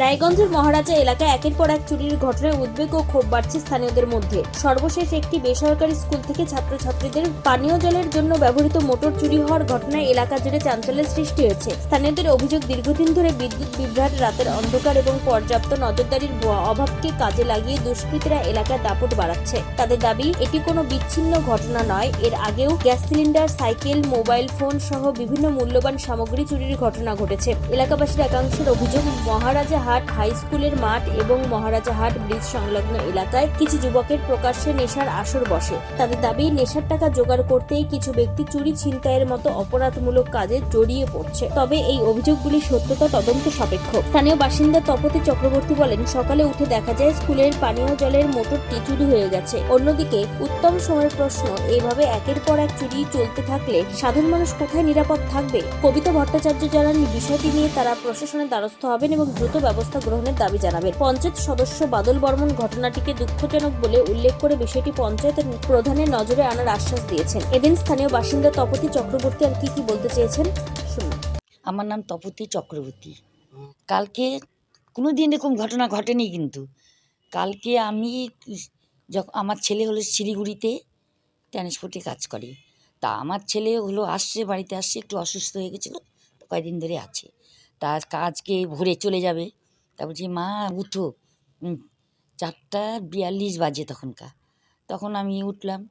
রায়গঞ্জের মহারাজা এলাকায় একের পর এক চুরির ঘটনায় উদ্বেগ ও ক্ষোভ বাড়ছে স্থানীয়দের মধ্যে। সর্বশেষ একটি বেসরকারি স্কুল থেকে ছাত্রছাত্রীদের পানীয় জলের জন্য ব্যবহৃত মোটর চুরি হওয়ার ঘটনায় এলাকা জুড়ে চাঞ্চল্যের সৃষ্টি হয়েছে। স্থানীয়দের অভিযোগ, দীর্ঘদিন ধরে বিদ্যুৎ বিভ্রাট, রাতের অন্ধকার এবং পর্যাপ্ত নজরদারির অভাবকে কাজে লাগিয়ে দুষ্কৃতীরা এলাকায় দাপট বাড়াচ্ছে। তাদের দাবি, এটি কোনো বিচ্ছিন্ন ঘটনা নয়, এর আগেও gas cylinder, cycle, mobile phone সহ বিভিন্ন মূল্যবান সামগ্রী চুরির ঘটনা ঘটেছে। এলাকাবাসীর একাংশের অভিযোগ, মহারাজা হাট হাই স্কুলের মাঠ এবং মহারাজা হাট ব্রিজ সংলগ্ন এলাকায় কিছু যুবকের প্রকাশ্যে নেশার আসর বসে। তাদের দাবি, নেশার টাকা জোগাড় করতেই কিছু ব্যক্তি চুরি ছিনতাইয়ের মতো অপরাধমূলক কাজে জড়িয়ে পড়ছে। তবে এই অভিযোগগুলি সত্যতা তদন্ত সাপেক্ষ। স্থানীয় বাসিন্দা তপতি চক্রবর্তী বলেন, সকালে উঠে দেখা যায় স্কুলের পানীয় জলের মোটরটি চুরি হয়ে গেছে। অন্যদিকে উত্তম সময়ের প্রশ্ন, এইভাবে একের পর এক চুরি চলতে থাকলে সাধারণ মানুষ কোথায় নিরাপদ থাকবে? কবিতা ভট্টাচার্য জানান, বিষয়টি নিয়ে তারা প্রশাসনের দ্বারস্থ হবেন এবং দ্রুত ব্যবস্থা গ্রহণের দাবি জানাবেন। পঞ্চায়েত সদস্য বাদল বর্মন ঘটনাটিকে দুঃখজনক বলে উল্লেখ করে বিষয়টি পঞ্চায়েতের প্রধানের নজরে আনার আশ্বাস দিয়েছেন। এদিন স্থানীয় বাসিন্দা তপতি চক্রবর্তী আর কি বলতে চেয়েছেন শুনুন। আমার নাম তপতি চক্রবর্তী। কালকে কোনো দিন এরকম ঘটনা ঘটেনি, কিন্তু কালকে আমি যখন আমার ছেলে হলো শিলিগুড়িতে ট্রান্সপোর্টে কাজ করে, তা আমার ছেলে হলো আসছে, বাড়িতে আসছে, একটু অসুস্থ হয়ে গেছিলো, কয়েকদিন ধরে আছে। তার কাজকে ভোরে চলে যাবে, তা বলছি মা উঠো, 4:42 বাজে তখন আমি উঠলাম।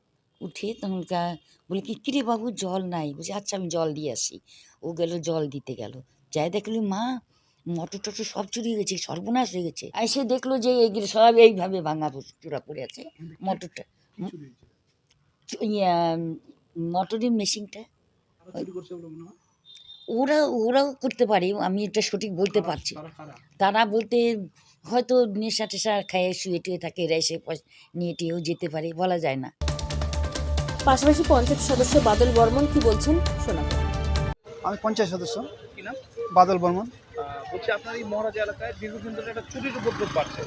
উঠে তখনকার বলি কিরে বাবু জল নাই, বলছি আচ্ছা আমি জল দিয়ে আসি। ও গেল জল দিতে গেল, যাই দেখলি মা মটর টটর সব চুরি হয়ে গেছে, সর্বনাশ হয়ে গেছে। এসে দেখলো যে এইগুলো সব এইভাবে ভাঙা চূড়া পড়ে আছে। মোটরটা মোটরের মেশিনটা ওরাও করতে পারে, আমি এটা সঠিক বলতে পারছি। তারা বলতে হয়তো নেশা টেশা খায় শুয়ে টুয়ে থাকে, এরা এসে নিয়ে টিয়েও যেতে পারে, বলা যায় না। পাশাপাশি পঞ্চায়েত সদস্য বাদল বর্মন কি বলছেন শোনাবেন। আমি পঞ্চায়েত সদস্য বাদল বর্মন বলছি, আপনার এই মহারাজা এলাকায় দীর্ঘদিন ধরে একটা চুরির উপদ্রব বাড়ছে,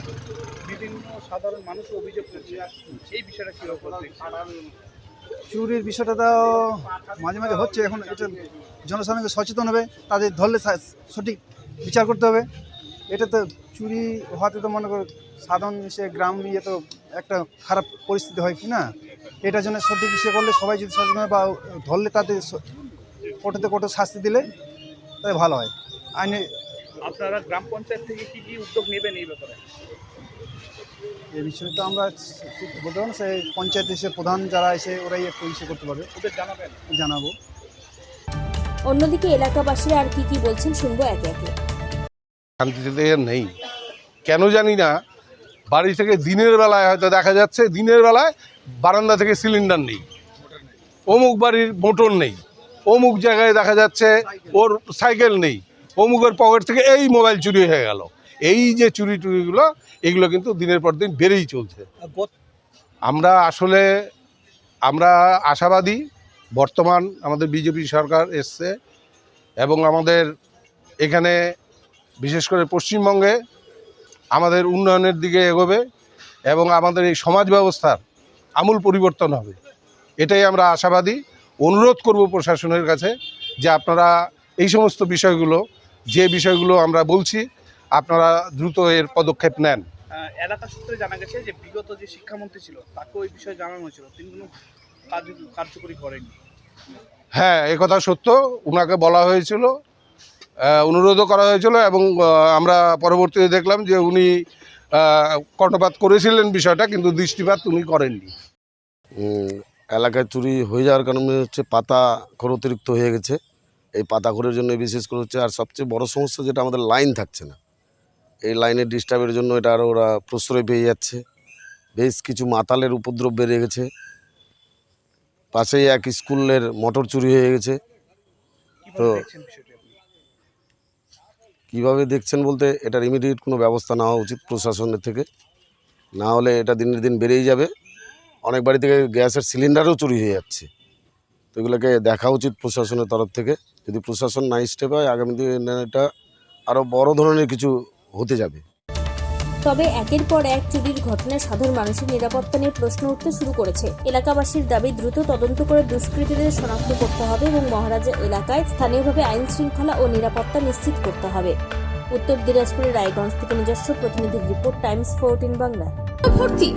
বিভিন্ন সাধারণ মানুষ অভিযোগ করছে, এই বিষয়টা কীরকম? চুরির বিষয়টা তো মাঝে মাঝে হচ্ছে। এখন এটা জনসাধারণকে সচেতন হবে, তাদের ধরলে সঠিক বিচার করতে হবে। এটা তো চুরি হওয়াতে তো মনে করো সাধারণ সে গ্রাম নিয়ে তো একটা খারাপ পরিস্থিতি হয় কি না, এটার জন্য সঠিক ইসে করলে সবাই যদি সচেতন হয় বা ধরলে তাদের কঠোরতে কঠোর শাস্তি দিলে তাই ভালো হয়। আইনে আপনারা গ্রাম পঞ্চায়েত থেকে কি কি উদ্যোগ নেবেন এই ব্যাপারে? এই বিষয়ে তো আমরা বলতে পারবো না, সেই পঞ্চায়েত এসে প্রধান যারা এসে ওরাই একটু ইসে করতে পারবে, ওদের জানাবেন, জানাবো। অন্যদিকে এলাকাবাসীরা আর কি বলছেন শুনবো একে একে। শান্তিতে নেই কেন জানি না। বাড়ি থেকে দিনের বেলায় হয়তো দেখা যাচ্ছে, দিনের বেলায় বারান্দা থেকে সিলিন্ডার নেই, অমুক বাড়ির মোটর নেই, অমুক জায়গায় দেখা যাচ্ছে ওর সাইকেল নেই, অমুকের পকেট থেকে এই মোবাইল চুরি হয়ে গেল। এই যে চুরিগুলো, এগুলো কিন্তু দিনের পর দিন বেড়েই চলছে। আমরা আশাবাদী, বর্তমান আমাদের বিজেপি সরকার এসছে এবং আমাদের এখানে বিশেষ করে পশ্চিমবঙ্গে আমাদের উন্নয়নের দিকে এগোবে এবং আমাদের এই সমাজ ব্যবস্থার আমূল পরিবর্তন হবে, এটাই আমরা আশাবাদী। অনুরোধ করব প্রশাসনের কাছে যে আপনারা এই সমস্ত বিষয়গুলো আমরা বলছি, আপনারা দ্রুত এর পদক্ষেপ নেন। এলাকা সূত্রে জানা গেছে যে বিগত যে শিক্ষামন্ত্রী ছিল তাকেও এই বিষয়ে জানানো হয়েছিল, তিনি কোনো কার্যকরী করেননি। হ্যাঁ, একথা সত্য, ওনাকে বলা হয়েছিল, অনুরোধও করা হয়েছিল এবং আমরা পরবর্তীতে দেখলাম যে উনি কর্ণপাত করেছিলেন বিষয়টা, কিন্তু দৃষ্টিপাত উনি করেননি। এলাকায় চুরি হয়ে যাওয়ার কারণে হচ্ছে পাতাখড় অতিরিক্ত হয়ে গেছে, এই পাতাখড়ের জন্য বিশেষ করে হচ্ছে। আর সবচেয়ে বড় সমস্যা যেটা, আমাদের লাইন থাকছে না, এই লাইনের ডিস্টার্বের জন্য এটা আরও ওরা প্রশ্রয় পেয়ে যাচ্ছে। বেশ কিছু মাতালের উপদ্রব বেড়ে গেছে, পাশেই এক স্কুলের মোটর চুরি হয়ে গেছে। তো কীভাবে দেখছেন বলতে, এটার ইমিডিয়েট কোনো ব্যবস্থা নেওয়া উচিত প্রশাসনের থেকে, না হলে এটা দিনের দিন বেড়েই যাবে। অনেক বাড়ি থেকে গ্যাসের সিলিন্ডারও চুরি হয়ে যাচ্ছে, তো এগুলোকে দেখা উচিত প্রশাসনের তরফ থেকে। যদি প্রশাসন না স্টেপ হয়, আগামী দিনে এটা আরও বড় ধরনের কিছু হতে যাবে। তবে একের পর এক চুরির ঘটনায় সাধারণ মানুষের নিরাপত্তা নিয়ে প্রশ্ন উঠতে শুরু করেছে। এলাকাবাসীর দাবি, দ্রুত তদন্ত করে দুষ্কৃতীদের শনাক্ত করতে হবে এবং মহারাজা এলাকায় স্থানীয়ভাবে আইন শৃঙ্খলা ও নিরাপত্তা নিশ্চিত করতে হবে। উত্তর দিনাজপুরের রায়গঞ্জ থেকে নিজস্ব প্রতিনিধির রিপোর্ট, টাইমস 14 বাংলা। ভর্তি,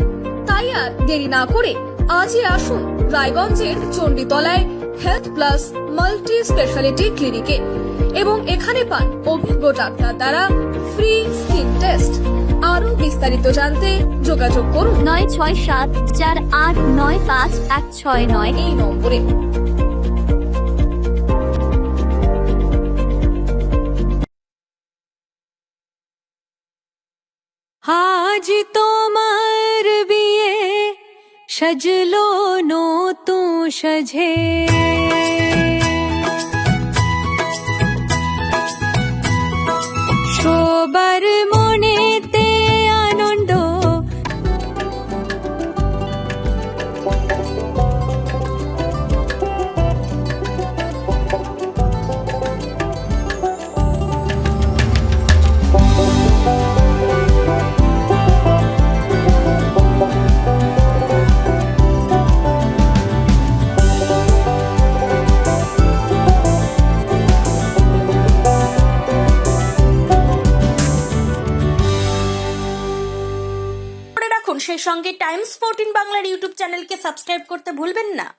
তাই আর দেরি না করে আজই আসুন রায়গঞ্জের চণ্ডীতলায় হেলথ প্লাস মাল্টি স্পেশালিটি ক্লিনিকে এবং এখানে পান অভিজ্ঞ ডাক্তার দ্বারা ফ্রি স্কিন টেস্ট। আরো বিস্তারিত জানতে যোগাযোগ করুন 9674895169 এই নম্বরে। আজ তোমার বিয়ে সাজলো নতুন সাজে, সবার মনেতে আনন্দ। রাখুন সেই সঙ্গে টাইমস 14 বাংলার ইউটিউব চ্যানেলকে সাবস্ক্রাইব করতে ভুলবেন না।